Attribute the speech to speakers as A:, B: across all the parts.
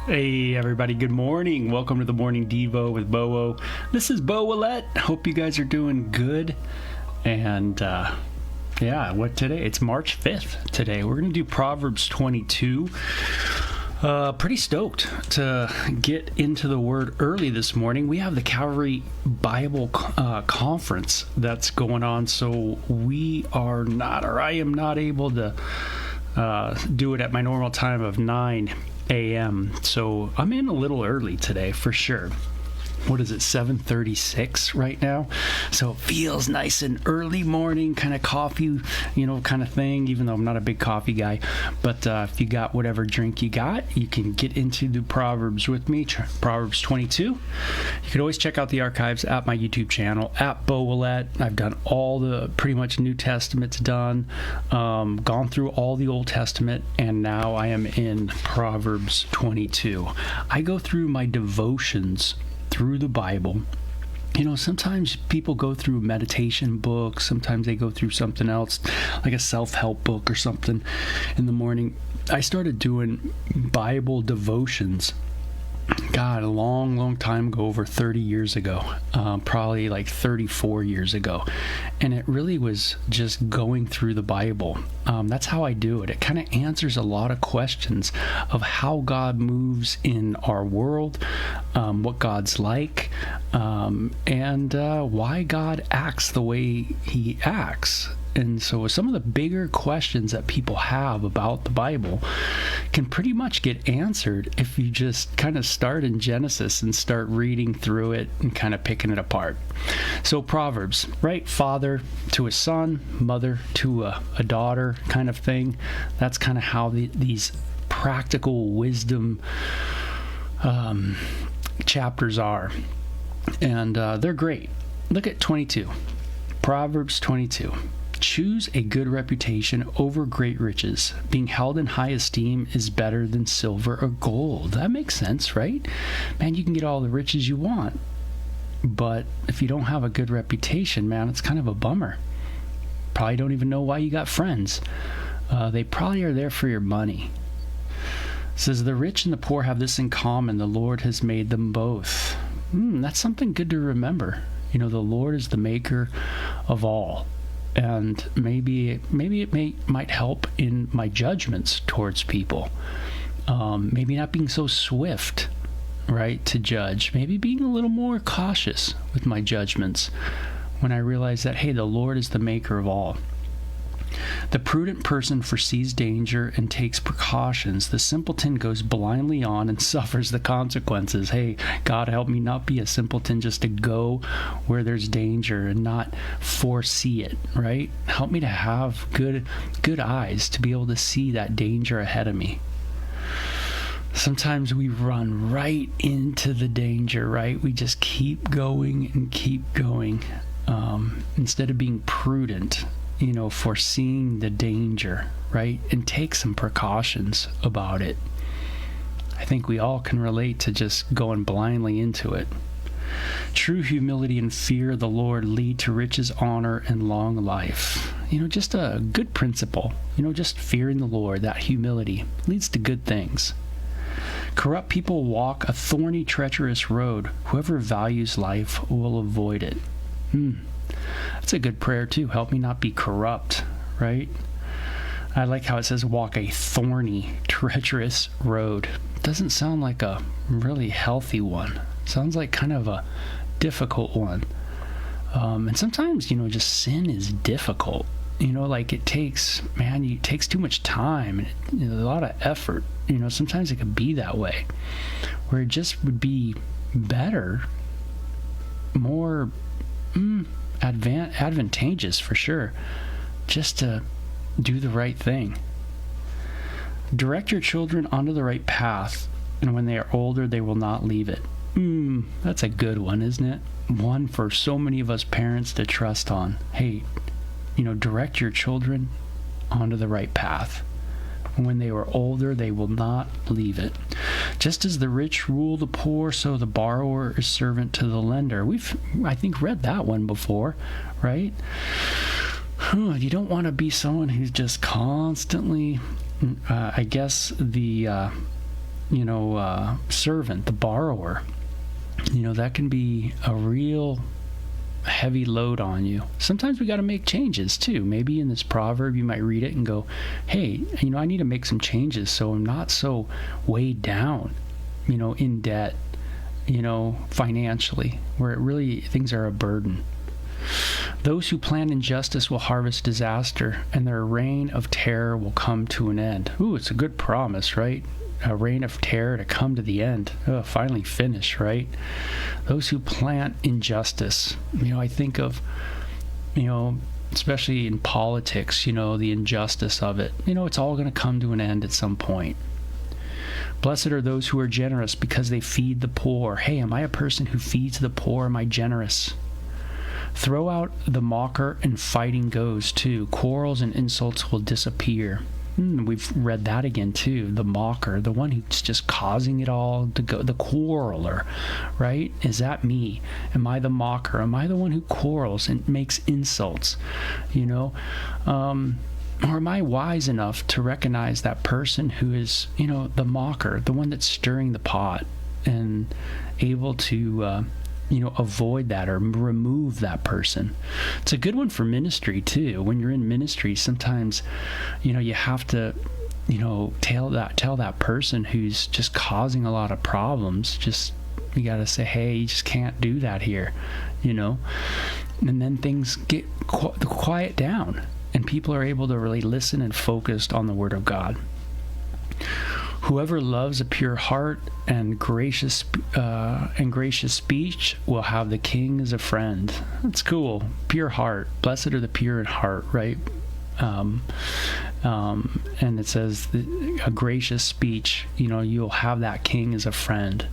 A: Hey everybody, good morning. Welcome to the Morning Devo with Bo. This is Bo Willette. Hope you guys are doing good. And what today? It's March 5th today. We're going to do Proverbs 22. Pretty stoked to get into the Word early this morning. We have the Calvary Bible Conference that's going on, so I am not able to do it at my normal time of 9 a.m. So I'm in a little early today for sure. What is it, 7:36 right now? So it feels nice and early morning, kind of coffee, kind of thing, even though I'm not a big coffee guy. But if you got whatever drink you got, you can get into the Proverbs with me, Proverbs 22. You can always check out the archives at my YouTube channel, at Bo Willette. I've done all the pretty much New Testament's done, gone through all the Old Testament, and now I am in Proverbs 22. I go through my devotions through the Bible. Sometimes people go through meditation books, sometimes they go through something else, like a self-help book or something in the morning. I started doing Bible devotions, God, a long time ago, over 30 years ago, probably like 34 years ago. And it really was just going through the Bible. That's how I do it. It kind of answers a lot of questions of how God moves in our world, what God's like, and why God acts the way he acts. And so some of the bigger questions that people have about the Bible can pretty much get answered if you just kind of start in Genesis and start reading through it and kind of picking it apart. So Proverbs, right? Father to a son, mother to a daughter kind of thing. That's kind of how these practical wisdom chapters are. And they're great. Look at 22. Proverbs 22. Choose a good reputation over great riches. Being held in high esteem is better than silver or gold. That makes sense, right? Man, you can get all the riches you want, but if you don't have a good reputation, man, it's kind of a bummer. Probably don't even know why you got friends. They probably are there for your money. It says, the rich and the poor have this in common. The Lord has made them both. That's something good to remember. The Lord is the maker of all. And maybe it might help in my judgments towards people. Maybe not being so swift, right, to judge. Maybe being a little more cautious with my judgments when I realize that, hey, the Lord is the maker of all. The prudent person foresees danger and takes precautions. The simpleton goes blindly on and suffers the consequences. Hey, God, help me not be a simpleton just to go where there's danger and not foresee it, right? Help me to have good eyes to be able to see that danger ahead of me. Sometimes we run right into the danger, right? We just keep going and keep going instead of being prudent, foreseeing the danger, right? And take some precautions about it. I think we all can relate to just going blindly into it. True humility and fear of the Lord lead to riches, honor, and long life. Just a good principle. Just fearing the Lord, that humility, leads to good things. Corrupt people walk a thorny, treacherous road. Whoever values life will avoid it. That's a good prayer too. Help me not be corrupt, right? I like how it says walk a thorny, treacherous road. Doesn't sound like a really healthy one. Sounds like kind of a difficult one. And sometimes, just sin is difficult. It takes too much time and a lot of effort. Sometimes it could be that way, where it just would be better, more advantageous for sure, just to do the right thing. Direct your children onto the right path, and when they are older, they will not leave it. That's a good one, isn't it? One for so many of us parents to trust on. Hey, direct your children onto the right path. When they are older, they will not leave it. Just as the rich rule the poor, so the borrower is servant to the lender. We've, I think, read that one before, right? You don't want to be someone who's just constantly, the, servant, the borrower. That can be a real heavy load on you. Sometimes we got to make changes too. Maybe in this proverb you might read it and go, hey, I need to make some changes so I'm not so weighed down, in debt, financially, where it really things are a burden. Those who plan injustice will harvest disaster, and their reign of terror will come to an end. Ooh, it's a good promise, right? A reign of terror to come to the end. Finally finish, right? Those who plant injustice. I think of, especially in politics, the injustice of it. It's all going to come to an end at some point. Blessed are those who are generous because they feed the poor. Hey, am I a person who feeds the poor? Am I generous? Throw out the mocker and fighting goes too. Quarrels and insults will disappear. We've read that again too. The mocker, the one who's just causing it all to go, the quarreler, right? Is that me? Am I the mocker? Am I the one who quarrels and makes insults? Or am I wise enough to recognize that person who is, the mocker, the one that's stirring the pot, and able to avoid that or remove that person? It's a good one for ministry too. When you're in ministry, sometimes, you have to, tell that person who's just causing a lot of problems, you got to say, hey, you just can't do that here, and then things get quiet down and people are able to really listen and focus on the Word of God. Whoever loves a pure heart and gracious speech will have the king as a friend. That's cool. Pure heart. Blessed are the pure in heart, right? And it says a gracious speech. You'll have that king as a friend.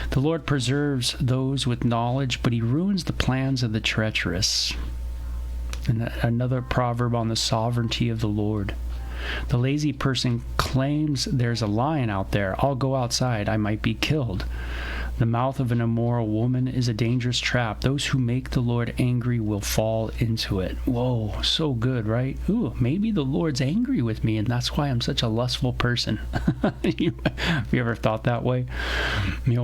A: The Lord preserves those with knowledge, but He ruins the plans of the treacherous. And another proverb on the sovereignty of the Lord. The lazy person claims there's a lion out there. I'll go outside. I might be killed. The mouth of an immoral woman is a dangerous trap. Those who make the Lord angry will fall into it. Whoa, so good, right? Ooh, maybe the Lord's angry with me, and that's why I'm such a lustful person. Have you ever thought that way?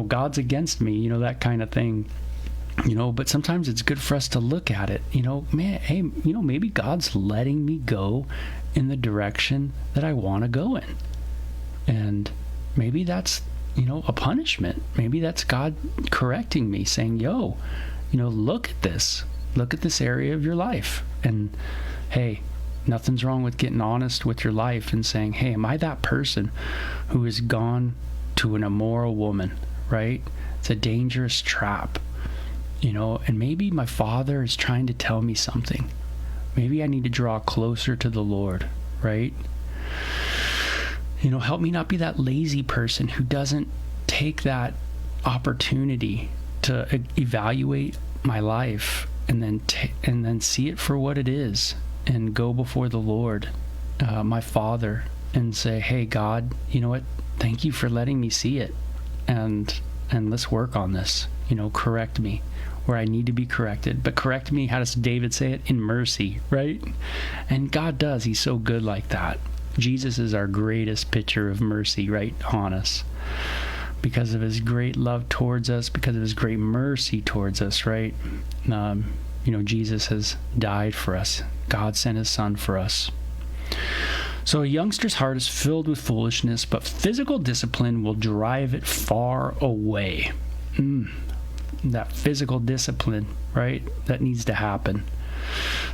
A: God's against me, that kind of thing. But sometimes it's good for us to look at it. Man, hey, maybe God's letting me go in the direction that I want to go in. And maybe that's, a punishment. Maybe that's God correcting me, saying, look at this. Look at this area of your life. And, hey, nothing's wrong with getting honest with your life and saying, hey, am I that person who has gone to an immoral woman, right? It's a dangerous trap. And maybe my Father is trying to tell me something. Maybe I need to draw closer to the Lord, right? Help me not be that lazy person who doesn't take that opportunity to evaluate my life and then see it for what it is and go before the Lord, my Father, and say, hey, God, you know what? Thank you for letting me see it. And let's work on this. Correct me where I need to be corrected. But correct me, how does David say it? In mercy, right? And God does. He's so good like that. Jesus is our greatest picture of mercy, right, on us. Because of his great love towards us, because of his great mercy towards us, right? Jesus has died for us. God sent his son for us. So a youngster's heart is filled with foolishness, but physical discipline will drive it far away. That physical discipline, right? That needs to happen.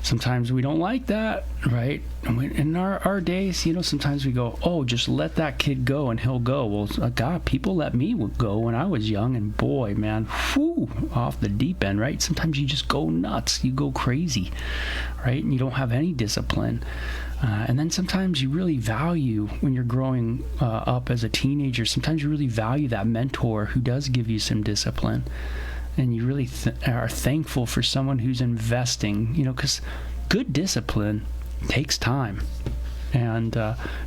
A: Sometimes we don't like that, right? In our days, sometimes we go, oh, just let that kid go and he'll go. Well, God, people let me go when I was young, and boy, man, off the deep end, right? Sometimes you just go nuts. You go crazy, right? And you don't have any discipline. And then sometimes you really value, when you're growing up as a teenager, sometimes you really value that mentor who does give you some discipline. And you really are thankful for someone who's investing, because good discipline takes time and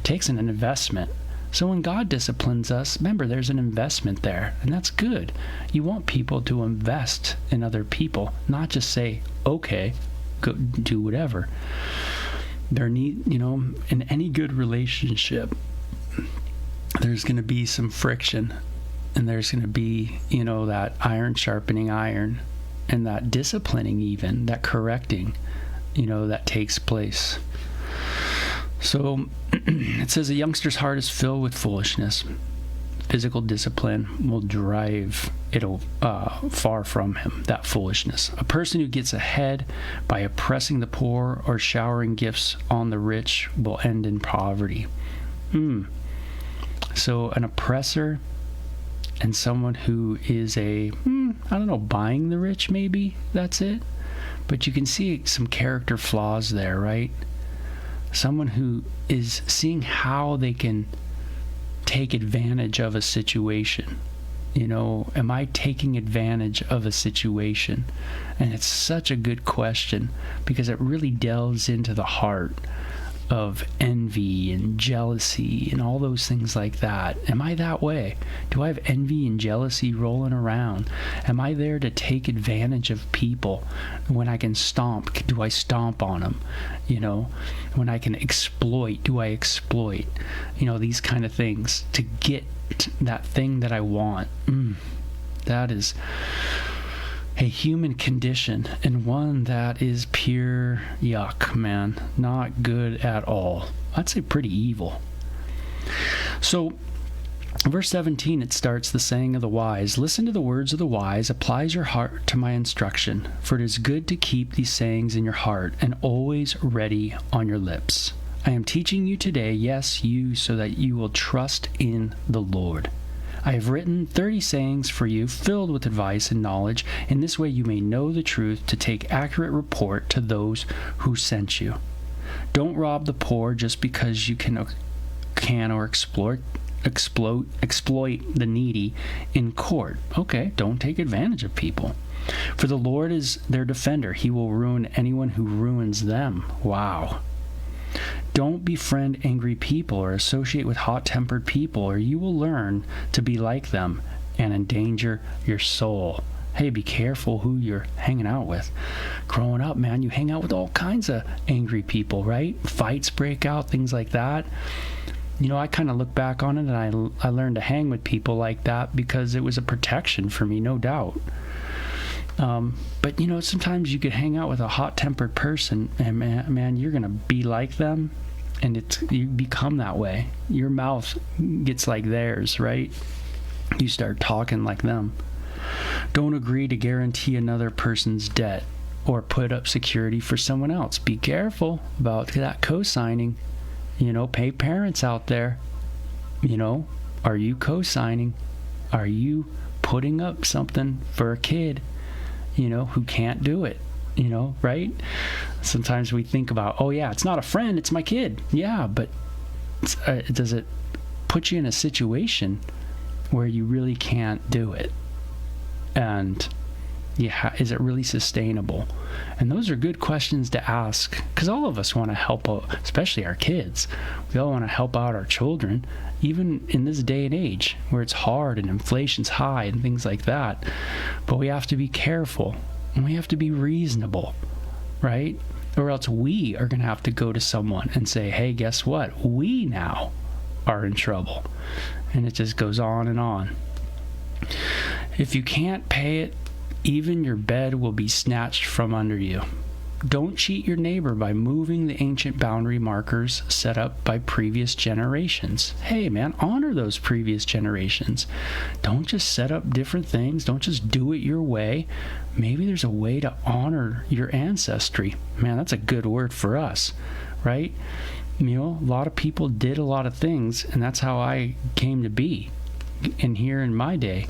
A: takes an investment. So when God disciplines us, remember, there's an investment there, and that's good. You want people to invest in other people, not just say, okay, go do whatever. In any good relationship, there's going to be some friction. And there's going to be, that iron sharpening iron, and that disciplining, even that correcting, that takes place. So it says a youngster's heart is filled with foolishness. Physical discipline will drive it far from him, that foolishness. A person who gets ahead by oppressing the poor or showering gifts on the rich will end in poverty. So an oppressor and someone who is buying the rich, maybe that's it. But you can see some character flaws there, right? Someone who is seeing how they can take advantage of a situation. Am I taking advantage of a situation? And it's such a good question, because it really delves into the heart of envy and jealousy and all those things like that. Am I that way? Do I have envy and jealousy rolling around? Am I there to take advantage of people? When I can stomp, do I stomp on them? When I can exploit, do I exploit? These kind of things to get that thing that I want. That is a human condition, and one that is pure yuck, man. Not good at all. I'd say pretty evil. So, verse 17, it starts, the saying of the wise. Listen to the words of the wise, applies your heart to my instruction, for it is good to keep these sayings in your heart and always ready on your lips. I am teaching you today, yes, you, so that you will trust in the Lord. I have written 30 sayings for you, filled with advice and knowledge. In this way you may know the truth, to take accurate report to those who sent you. Don't rob the poor just because you can or exploit the needy in court. Okay, don't take advantage of people. For the Lord is their defender. He will ruin anyone who ruins them. Wow. Don't befriend angry people or associate with hot-tempered people, or you will learn to be like them and endanger your soul. Hey, be careful who you're hanging out with. Growing up, man, you hang out with all kinds of angry people, right? Fights break out, things like that. I kind of look back on it, and I learned to hang with people like that because it was a protection for me, no doubt. But sometimes you could hang out with a hot-tempered person, and man, you're gonna be like them, and you become that way. Your mouth gets like theirs, right? You start talking like them. Don't agree to guarantee another person's debt or put up security for someone else. Be careful about that co-signing. Pay parents out there. Are you co-signing? Are you putting up something for a kid, who can't do it? Right? Sometimes we think about, oh yeah, it's not a friend, it's my kid. Yeah, but does it put you in a situation where you really can't do it? And is it really sustainable? And those are good questions to ask, because all of us want to help out, especially our kids. We all want to help out our children, even in this day and age where it's hard and inflation's high and things like that. But we have to be careful, and we have to be reasonable, right? Or else we are going to have to go to someone and say, hey, guess what? We now are in trouble. And it just goes on and on. If you can't pay it, even your bed will be snatched from under you. Don't cheat your neighbor by moving the ancient boundary markers set up by previous generations. Hey, man, honor those previous generations. Don't just set up different things. Don't just do it your way. Maybe there's a way to honor your ancestry. Man, that's a good word for us, right? A lot of people did a lot of things, and that's how I came to be. And here in my day,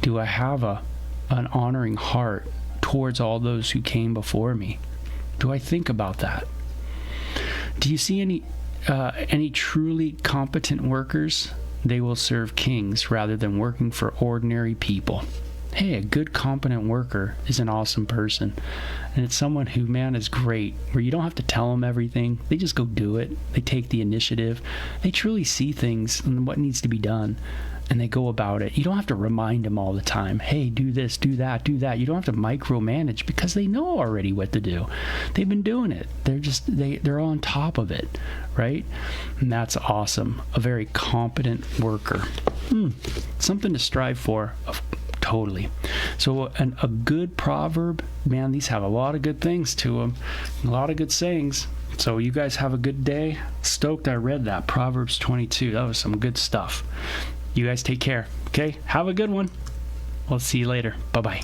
A: do I have an honoring heart towards all those who came before me? Do I think about that? Do you see any truly competent workers? They will serve kings rather than working for ordinary people. Hey, a good, competent worker is an awesome person. And it's someone who, man, is great, where you don't have to tell them everything. They just go do it. They take the initiative. They truly see things and what needs to be done, and they go about it. You don't have to remind them all the time, hey, do this, do that, do that. You don't have to micromanage, because they know already what to do. They've been doing it. They're on top of it, right? And that's awesome. A very competent worker. Something to strive for. Totally. So a good proverb, man, these have a lot of good things to them, a lot of good sayings. So you guys have a good day. Stoked I read that, Proverbs 22. That was some good stuff. You guys take care, okay? Have a good one. We'll see you later. Bye-bye.